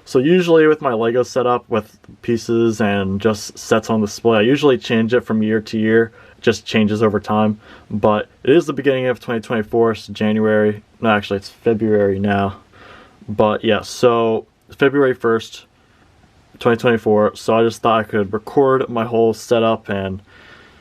So usually with my Lego setup with pieces and just sets on display, I usually change it from year to year. It just changes over time. But it is the beginning of 2024, it's January. No, actually it's February now. But yeah, so February 1st, 2024. So I just thought I could record my whole setup and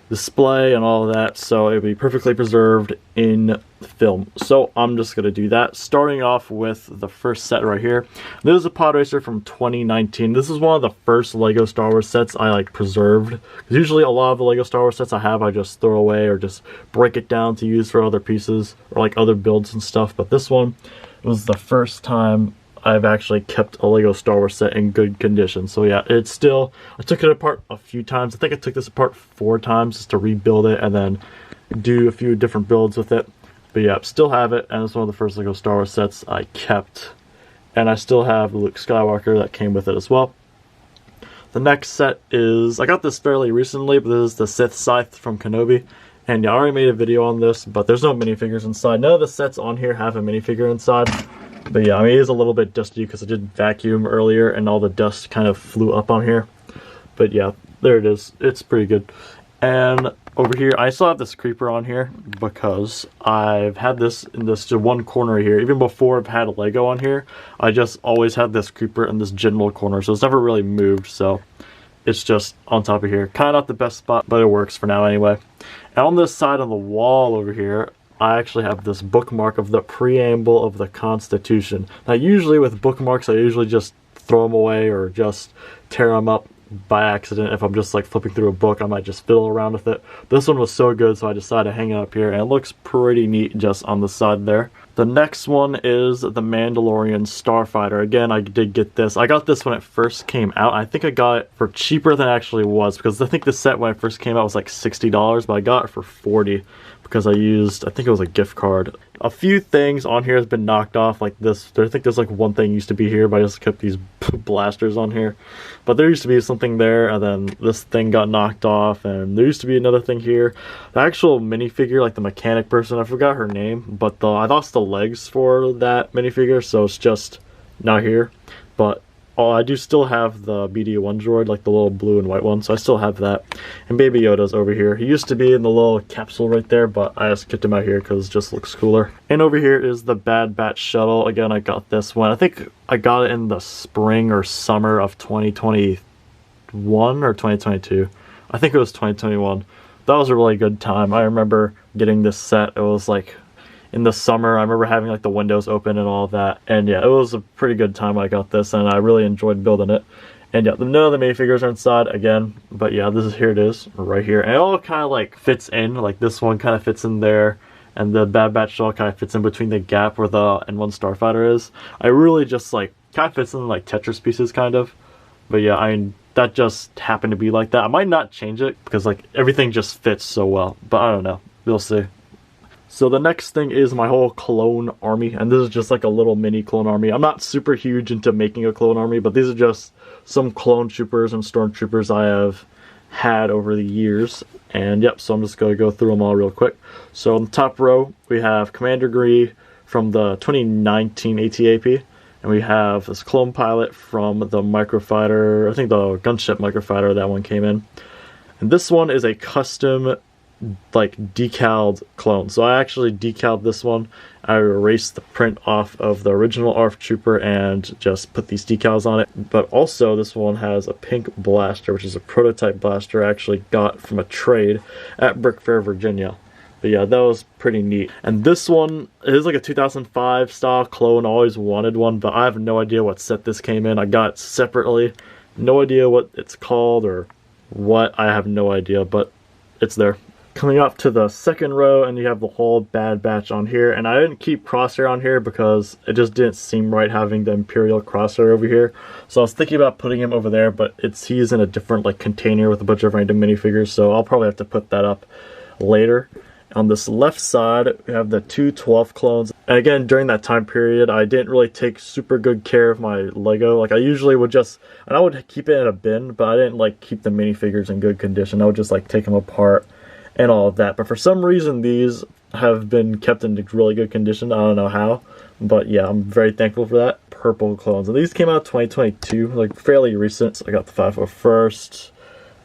display and all of that, so it'll be perfectly preserved in film. So I'm just going to do that, starting off with the first set right here. This is a pod racer from 2019. This is one of the first Lego Star Wars sets I like preserved, because usually a lot of the Lego Star Wars sets I just throw away or just break it down to use for other pieces or like other builds and stuff. But this one was the first time I've actually kept a Lego Star Wars set in good condition. So yeah, it's still, I took it apart a few times. I think I took this apart 4 times just to rebuild it and then do a few different builds with it. But yeah, still have it, and it's one of the first Lego Star Wars sets I kept. And I still have Luke Skywalker that came with it as well. The next set is, I got this fairly recently, but this is the Sith Scythe from Kenobi. And yeah, I already made a video on this, but there's no minifigures inside. None of the sets on here have a minifigure inside. But yeah, I mean, it is a little bit dusty because I did vacuum earlier and all the dust kind of flew up on here. But yeah, there it is. It's pretty good. And over here, I still have this creeper on here because I've had this in this one corner here. Even before I've had a Lego on here, I just always had this creeper in this general corner. So it's never really moved. So it's just on top of here. Kind of not the best spot, but it works for now anyway. And on this side of the wall over here, I actually have this bookmark of the preamble of the Constitution. Now usually with bookmarks, I usually just throw them away or just tear them up by accident. If I'm just like flipping through a book, I might just fiddle around with it. This one was so good, so I decided to hang it up here, and it looks pretty neat just on the side there. The next one is the Mandalorian Starfighter. Again, I did get this. I got this when it first came out. I think I got it for cheaper than it actually was, because I think the set when it first came out was like $60, but I got it for $40 because I used, I think it was a gift card. A few things on here has been knocked off, like this. I think there's like one thing used to be here, but I just kept these blasters on here. But there used to be something there, and then this thing got knocked off, and there used to be another thing here. The actual minifigure, like the mechanic person, I forgot her name, but I lost the legs for that minifigure, so it's just not here. But I do still have the BD-1 droid, like the little blue and white one, so I still have that. And Baby Yoda's over here. He used to be in the little capsule right there, but I just kept him out here because it just looks cooler. And over here is the Bad Batch shuttle. Again, I got this one. I think I got it in the spring or summer of 2021 or 2022. I think it was 2021. That was a really good time. I remember getting this set. It was like in the summer. I remember having like the windows open and all of that. And yeah, it was a pretty good time I got this, and I really enjoyed building it. And yeah, none of the minifigures are inside again, but yeah, here it is right here. And it all kind of like fits in, like this one kind of fits in there, and the Bad Batch shell kind of fits in between the gap where the N1 Starfighter is. I really just like, kind of fits in like Tetris pieces kind of. But yeah, I mean, that just happened to be like that. I might not change it because like everything just fits so well, but I don't know. We'll see. So the next thing is my whole clone army, and this is just like a little mini clone army. I'm not super huge into making a clone army, but these are just some clone troopers and stormtroopers I have had over the years. And yep, so I'm just going to go through them all real quick. So on the top row, we have Commander Gree from the 2019 ATAT, and we have this clone pilot from the microfighter, I think the gunship microfighter, that one came in. And this one is a custom like decaled clone. So I actually decaled this one. I erased the print off of the original ARF Trooper and just put these decals on it. But also this one has a pink blaster, which is a prototype blaster I actually got from a trade at Brick Fair, Virginia. But yeah, that was pretty neat. And this one is like a 2005 style clone. I always wanted one, but I have no idea what set this came in. I got it separately. No idea what it's called or what. I have no idea, but it's there. Coming up to the second row, and you have the whole Bad Batch on here, and I didn't keep Crosshair on here because it just didn't seem right having the Imperial Crosshair over here. So I was thinking about putting him over there, but he's in a different like container with a bunch of random minifigures, so I'll probably have to put that up later. On this left side, we have the 212 clones. And again, during that time period, I didn't really take super good care of my Lego. Like I usually would just, and I would keep it in a bin, but I didn't like keep the minifigures in good condition. I would just like take them apart and all of that. But for some reason, these have been kept in really good condition. I don't know how, But yeah, I'm very thankful for that. Purple clones. And these came out 2022, like fairly recent. So I got the 501st,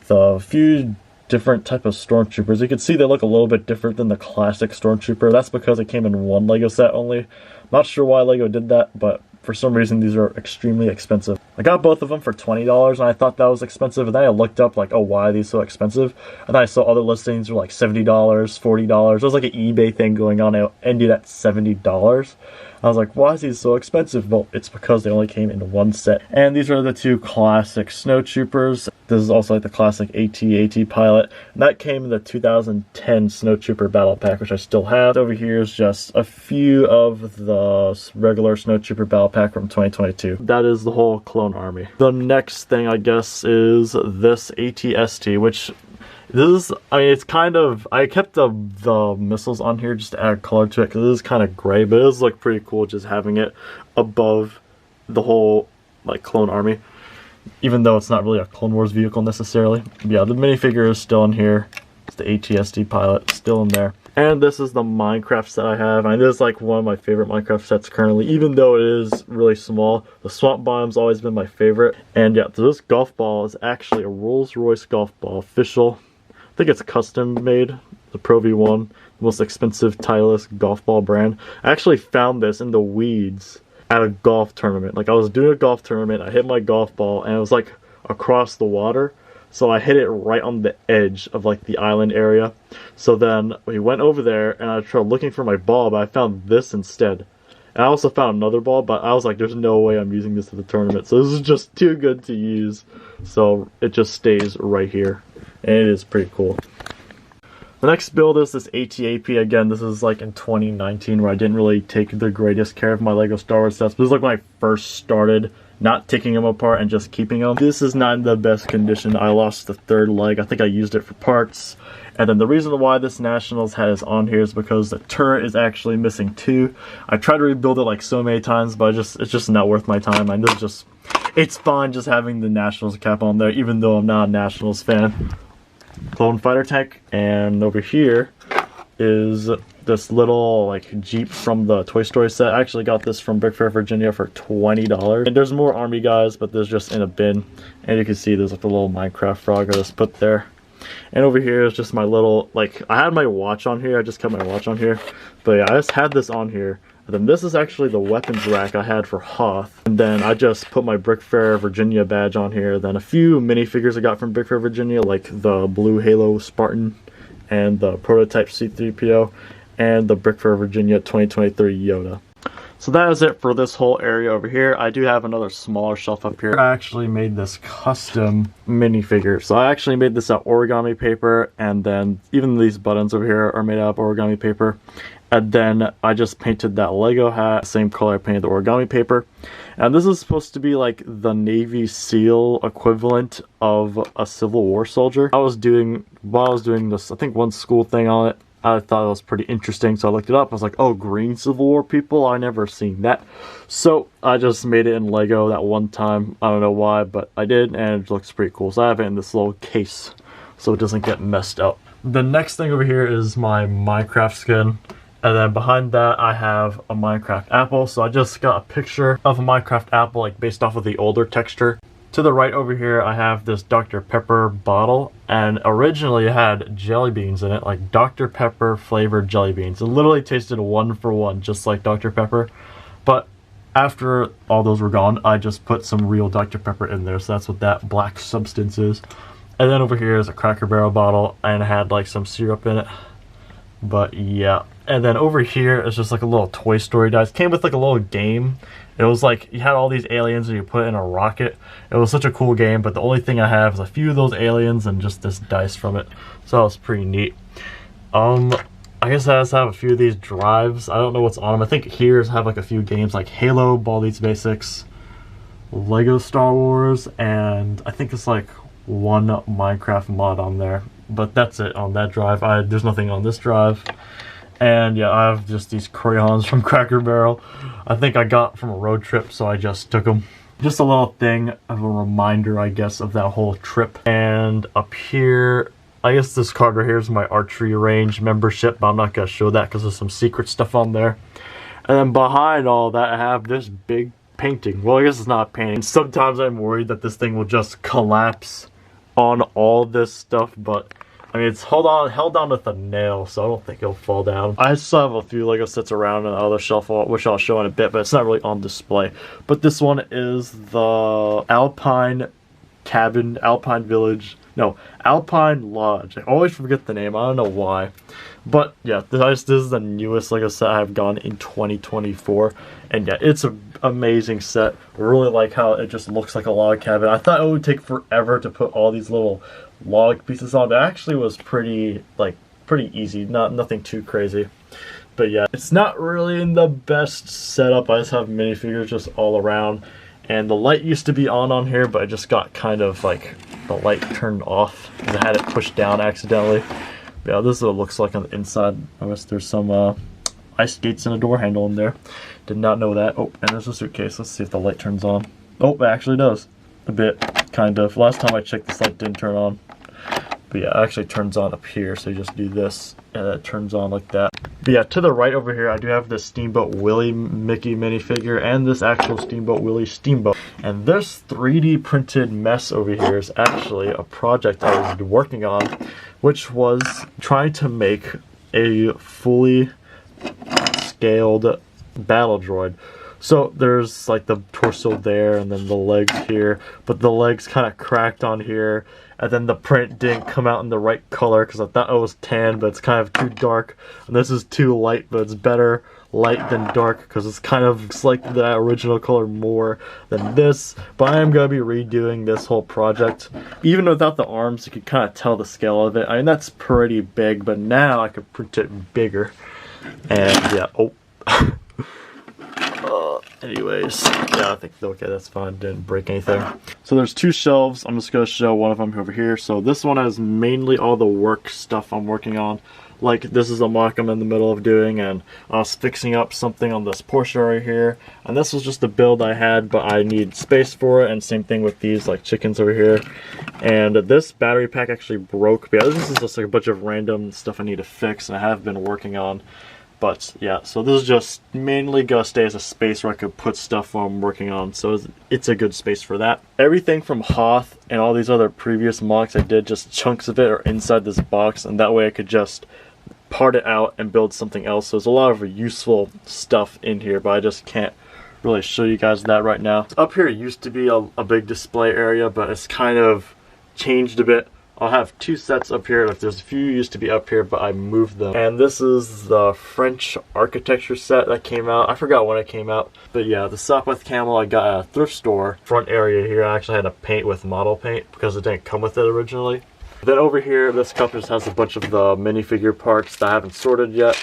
the few different type of stormtroopers. You can see they look a little bit different than the classic stormtrooper. That's because it came in one Lego set only. Not sure why Lego did that, but for some reason these are extremely expensive. I got both of them for $20 and I thought that was expensive, and then I looked up like, oh, why are these so expensive? And then I saw other listings were like $70, $40. There was like an eBay thing going on. It ended at $70. I was like, why is these so expensive? Well, it's because they only came in one set. And these are the two classic snowtroopers. This is also like the classic AT-AT pilot. And that came in the 2010 Snowtrooper Battle Pack, which I still have. Over here is just a few of the regular Snowtrooper Battle Pack from 2022. That is the whole clone army. The next thing, I guess, is this AT-ST, which this is, I mean, it's kind of, I kept the missiles on here just to add color to it because it is kind of gray, but it does look pretty cool just having it above the whole, like, clone army. Even though it's not really a Clone Wars vehicle necessarily. Yeah, the minifigure is still in here. It's the AT-ST pilot, still in there. And this is the Minecraft set I have. And this is like one of my favorite Minecraft sets currently, even though it is really small. The Swamp Bomb's always been my favorite. And yeah, so this golf ball is actually a Rolls-Royce golf ball, official. I think it's custom made, the Pro V1, the most expensive Titleist golf ball brand. I actually found this in the weeds at a golf tournament. Like, I was doing a golf tournament, I hit my golf ball, and it was like across the water. So I hit it right on the edge of like the island area. So then we went over there and I tried looking for my ball, but I found this instead. And I also found another ball, but I was like, there's no way I'm using this at the tournament. So this is just too good to use. So it just stays right here. And it is pretty cool. The next build is this AT-AP. Again, this is like in 2019 where I didn't really take the greatest care of my LEGO Star Wars sets. This is like when I first started not taking them apart and just keeping them. This is not in the best condition. I lost the third leg. I think I used it for parts. And then the reason why this Nationals has on here is because the turret is actually missing too. I tried to rebuild it like so many times, but it's just not worth my time. And this is just, it's fine just having the Nationals cap on there, even though I'm not a Nationals fan. Clone fighter tank, and over here is this little like Jeep from the Toy Story set. I actually got this from Brick Fair, Virginia for $20. And there's more army guys, but there's just in a bin. And you can see there's like a little Minecraft frog I just put there. And over here is just my little, like, I had my watch on here. I just kept my watch on here. But yeah, I just had this on here. And then this is actually the weapons rack I had for Hoth. And then I just put my Brick Fair Virginia badge on here. Then a few minifigures I got from Brick Fair Virginia, like the blue Halo Spartan and the prototype C-3PO and the Brick Fair Virginia 2023 Yoda. So that is it for this whole area over here. I do have another smaller shelf up here. I actually made this custom minifigure. So I actually made this out of origami paper, and then even these buttons over here are made out of origami paper. And then I just painted that Lego hat, same color I painted the origami paper. And this is supposed to be like the Navy SEAL equivalent of a Civil War soldier. While I was doing this, I think one school thing on it, I thought it was pretty interesting, so I looked it up. I was like, oh, green Civil War people? I never seen that. So I just made it in Lego that one time. I don't know why, but I did, and it looks pretty cool. So I have it in this little case so it doesn't get messed up. The next thing over here is my Minecraft skin. And then behind that, I have a Minecraft apple. So I just got a picture of a Minecraft apple, like based off of the older texture. To the right over here, I have this Dr. Pepper bottle. And originally it had jelly beans in it, like Dr. Pepper flavored jelly beans. It literally tasted one for one, just like Dr. Pepper. But after all those were gone, I just put some real Dr. Pepper in there. So that's what that black substance is. And then over here is a Cracker Barrel bottle, and it had like some syrup in it. But yeah. And then over here is just like a little Toy Story dice. It came with like a little game. It was like, you had all these aliens and you put in a rocket. It was such a cool game, but the only thing I have is a few of those aliens and just this dice from it. So that was pretty neat. I guess I just have a few of these drives. I don't know what's on them. I think here's have like a few games like Halo, Ball Beats Basics, Lego Star Wars, and I think it's like one Minecraft mod on there. But that's it on that drive. There's nothing on this drive. And yeah, I have just these crayons from Cracker Barrel. I think I got from a road trip, so I just took them. Just a little thing of a reminder, I guess, of that whole trip. And up here, I guess this card right here is my archery range membership, but I'm not going to show that because there's some secret stuff on there. And then behind all that, I have this big painting. Well, I guess it's not a painting. Sometimes I'm worried that this thing will just collapse on all this stuff, but I mean, it's held down with a nail, so I don't think it'll fall down. I still have a few Lego sets around on the other shelf, which I'll show in a bit, but it's not really on display. But this one is the Alpine Cabin, Alpine Village, no, Alpine Lodge. I always forget the name, I don't know why. But yeah, this is the newest Lego set I've gotten in 2024. And yeah, it's an amazing set. I really like how it just looks like a log cabin. I thought it would take forever to put all these little log pieces on. It actually was pretty easy, nothing too crazy. But yeah, it's not really in the best setup. I just have minifigures just all around. And the light used to be on here, but it just got kind of like the light turned off because I had it pushed down accidentally. But yeah, this is what it looks like on the inside. I guess there's some ice skates and a door handle in there. Did not know that. Oh, and there's a suitcase. Let's see if the light turns on. Oh, it actually does. A bit, kind of. Last time I checked, this light didn't turn on. But yeah, it actually turns on up here, so you just do this, and it turns on like that. But yeah, to the right over here, I do have this Steamboat Willie Mickey minifigure, and this actual Steamboat Willie Steamboat. And this 3D printed mess over here is actually a project I was working on, which was trying to make a fully scaled battle droid. So there's like the torso there and then the legs here, but the legs kind of cracked on here, and then the print didn't come out in the right color because I thought it was tan, but it's kind of too dark, and this is too light, but it's better light than dark because it's kind of looks like the original color more than this. But I am going to be redoing this whole project. Even without the arms, you can kind of tell the scale of it. I mean, that's pretty big, but now I could print it bigger. And yeah, oh. Anyways, yeah, I think, okay, that's fine, didn't break anything. So there's two shelves. I'm just going to show one of them over here. So this one has mainly all the work stuff I'm working on. Like, this is a mock I'm in the middle of doing, and I was fixing up something on this portion right here. And this was just a build I had, but I need space for it, and same thing with these, like, chickens over here. And this battery pack actually broke. But yeah, this is just like a bunch of random stuff I need to fix, and I have been working on. But yeah, so this is just mainly gonna stay as a space where I could put stuff I'm working on, so it's a good space for that. Everything from Hoth and all these other previous mocks I did, just chunks of it are inside this box, and that way I could just part it out and build something else. So there's a lot of useful stuff in here, but I just can't really show you guys that right now. Up here used to be a big display area, but it's kind of changed a bit. I'll have two sets up here. There's a few used to be up here, but I moved them. And this is the French architecture set that came out. I forgot when it came out. But yeah, the Sopwith Camel I got at a thrift store. Front area here, I actually had to paint with model paint because it didn't come with it originally. Then over here, this cup just has a bunch of the minifigure parts that I haven't sorted yet.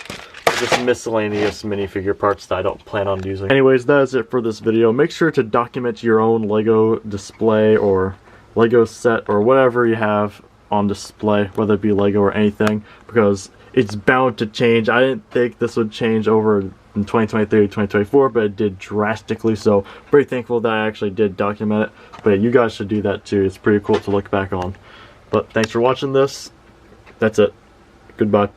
Just miscellaneous minifigure parts that I don't plan on using. Anyways, that is it for this video. Make sure to document your own Lego display or Lego set or whatever you have on display, whether it be Lego or anything, because it's bound to change. I didn't think this would change over in 2023 to 2024, but it did drastically, so pretty thankful that I actually did document it. But you guys should do that too. It's pretty cool to look back on. But thanks for watching this. That's it. Goodbye.